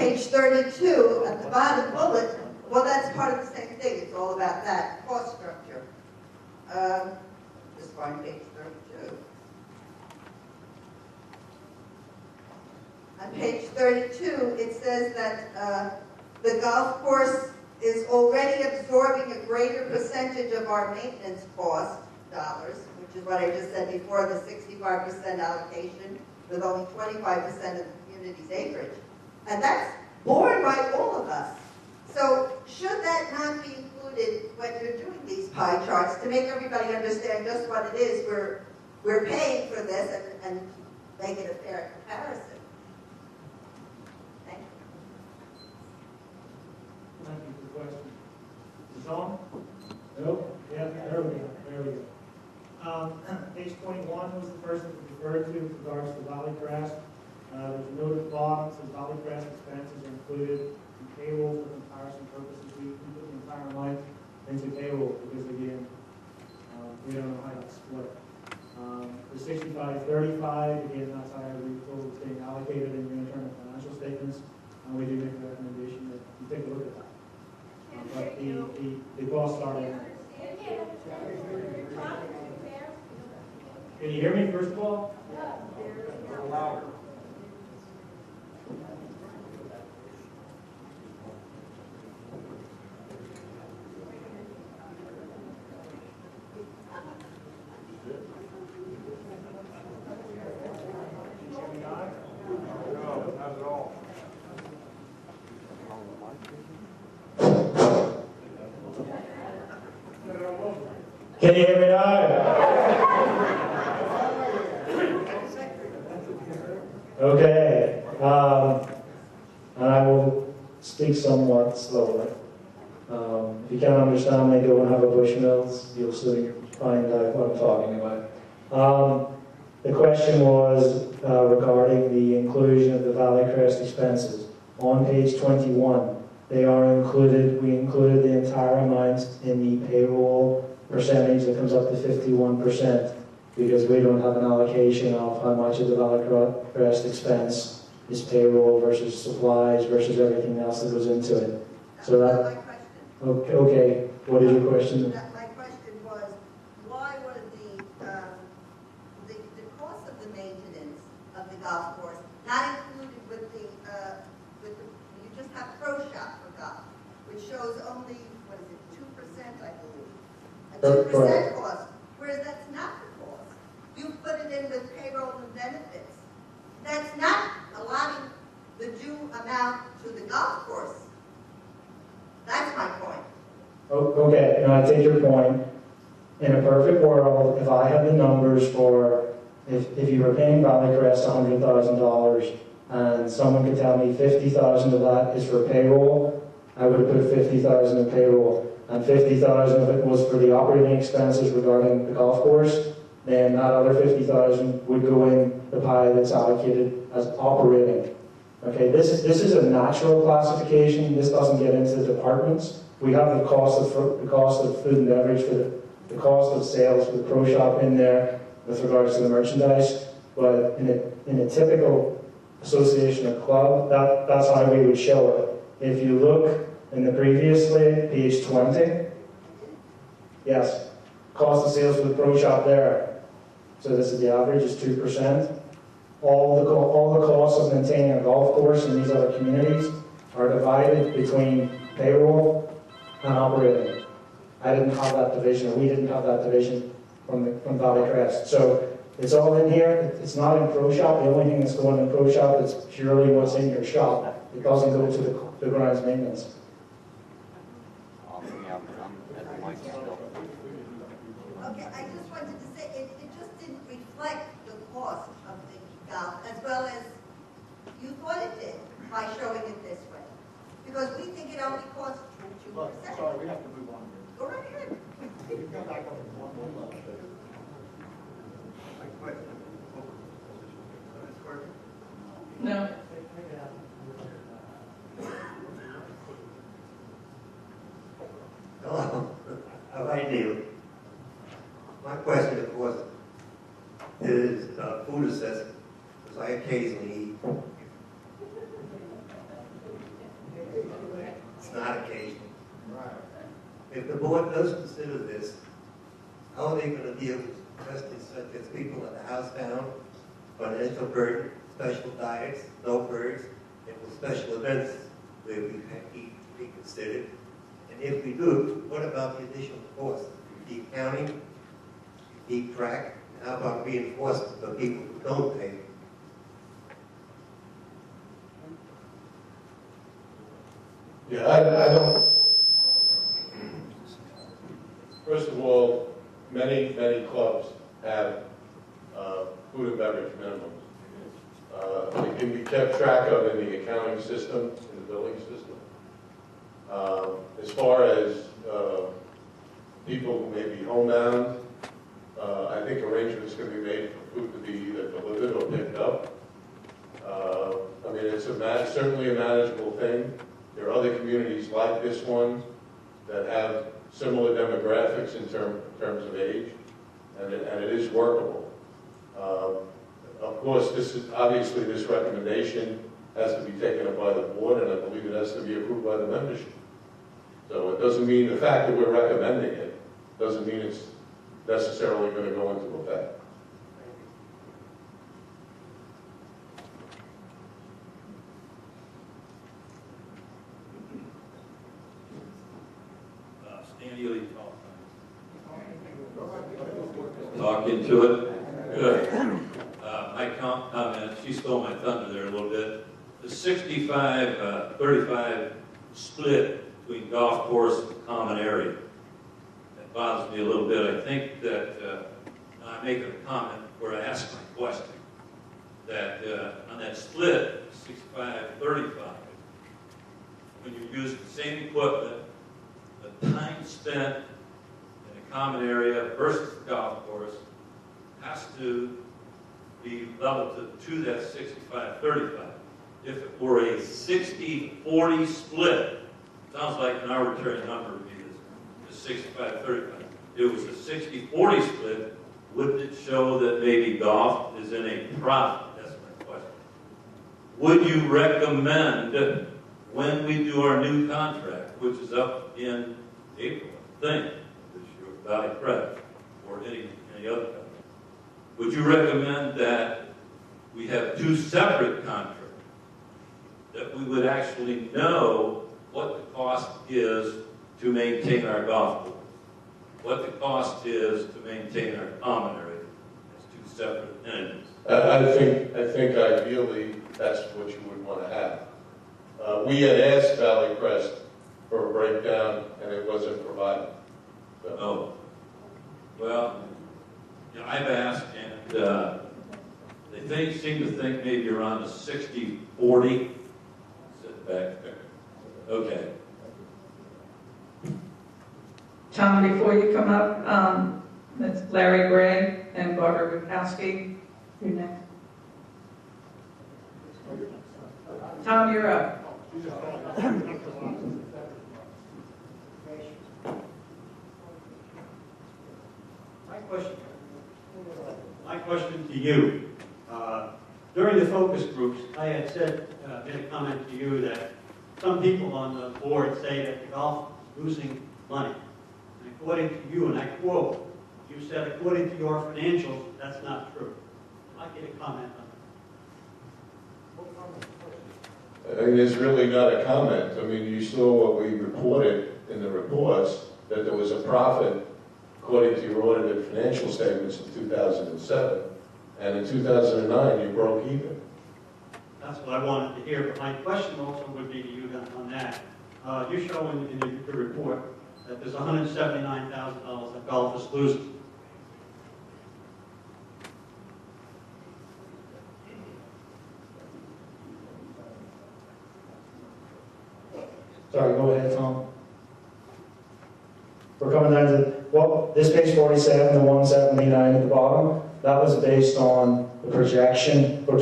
page 32, at the bottom bullet, well, that's part of the same thing. It's all about that cost structure. Just find page 32. On page 32, it says that the golf course is already absorbing a greater percentage of our maintenance cost dollars, which is what I just said before, the 65% allocation with only 25% of the community's acreage. And that's borne by all of us. So should that not be included when you're doing these pie charts to make everybody understand just what it is we're paying for this and make it a fair comparison? Thank you. Thank you for the question. Is it on? Nope. Yeah, there we go. There we go. Page 21 was the first that was referred to with regards to Valley Crest. There's a note at the bottom that says Valley Crest expenses are included in payroll for comparison purposes. We put the entire amount into payroll because, again, we don't know how that's split. The 65-35, again, that's how we were told it's being allocated in your internal financial statements, and we do make a recommendation that you take a look at that. But the costs are in. Can you hear me, first of all? Louder. Can you hear me now? Okay. And I will speak somewhat slower. If you can't understand me, go and have a Bushmills. You'll soon find out what I'm talking about. The question was regarding the inclusion of the Valley Crest expenses. On page 21, they are included. We included the entire amount in the payroll percentage that comes up to 51%, because we don't have an allocation of how much of the Valley Crest expense is payroll versus supplies versus everything else that goes into it. So that. My question. Okay. What is your question? My question was, why was the cost of the maintenance of the golf course not included with the you just have pro shop for golf, which shows only, what is it, 2%, I believe. A 2% cost, whereas that's not the cost. You put it in with payroll and benefits. That's not allotting the due amount to the golf course. That's my point. Okay, and I take your point. In a perfect world, if I had the numbers for, if you were paying Valley Crest $100,000 and someone could tell me 50,000 of that is for payroll, I would have put 50,000 in payroll, and 50,000 of it was for the operating expenses regarding the golf course, then that other 50,000 would go in the pie that's allocated as operating. Okay, this is a natural classification. This doesn't get into the departments. We have the cost of food and beverage for the cost of sales for the pro shop in there with regards to the merchandise. But in a typical association or club, that's how we would show it. If you look in the previously, page 20, yes, cost of sales for the pro shop there. So this is the average, is 2%. All the costs of maintaining a golf course in these other communities are divided between payroll and operating. I didn't have that division, or we didn't have that division from Valley Crest. So it's all in here. It's not in pro shop. The only thing that's going in pro shop is purely what's in your shop. It doesn't go to the grounds maintenance. Okay, I just wanted to say, it just didn't reflect the cost of the golf as well as you thought it did by showing it this way. Because we think it only costs 2%. Sorry, we have to move on. Go right ahead. Come back up. No. Hello, how are you? My question, of course, is food assessment, because I occasionally eat. It's not occasional. If the board does consider this, how are they going to deal with questions such as people at the house down, financial burden, special diets, no birds, and with special events where we be considered? And if we do, what about the additional cost? Keep counting, keep track, and how about reinforcement for people who don't pay? Yeah, I don't. First of all, many clubs have food and beverage minimums. They can be kept track of in the accounting system, in the billing system. As far as people who may be homebound, I think arrangements can be made for food to be either delivered or picked up. I mean, it's certainly a manageable thing. There are other communities like this one that have similar demographics in terms of age, and it is workable. Of course, obviously this recommendation has to be taken up by the board, and I believe it has to be approved by the membership. So it doesn't mean the fact that we're recommending it doesn't mean it's necessarily going to go into effect. Talking to it. Good. My comment, she stole my thunder there a little bit. The 65-35 split between golf course and common area. That bothers me a little bit. I think that I make a comment where I ask my question. That on that split, 65-35, when you use the same equipment, the time spent in a common area versus the golf course has to be relative to that 65-35. If it were a 60-40 split, sounds like an arbitrary number to me, the 65-35. If it was a 60-40 split, wouldn't it show that maybe golf is in a profit? That's my question. Would you recommend, when we do our new contract, which is up in April, I think, this year, Valley Crest, or any other company, would you recommend that we have two separate contracts, that we would actually know what the cost is to maintain our golf course, what the cost is to maintain our common area as two separate entities? I think ideally that's what you would want to have. We had asked Valley Crest for a breakdown, and it wasn't provided. So. Oh, well, you know, I've asked, and they seem to think maybe around a 60-40. Sit back there. Okay. Tom, before you come up, that's Larry Gray and Barbara Rukowski. You're next. Tom, you're up. My question to you. During the focus groups, I had made a comment to you that some people on the board say that the golf is losing money. And according to you, and I quote, you said, according to your financials, that's not true. I'd like you to comment on that. I mean, there's really not a comment. I mean, you saw what we reported in the reports, that there was a profit according to your audited financial statements in 2007. And in 2009, you broke even. That's what I wanted to hear. But my question also would be to you on that. You show in the report that there's $179,000 that golf is losing. Sorry, go ahead, Tom. We're coming down to, well, this page 47, the 179 at the bottom, that was based on the projection for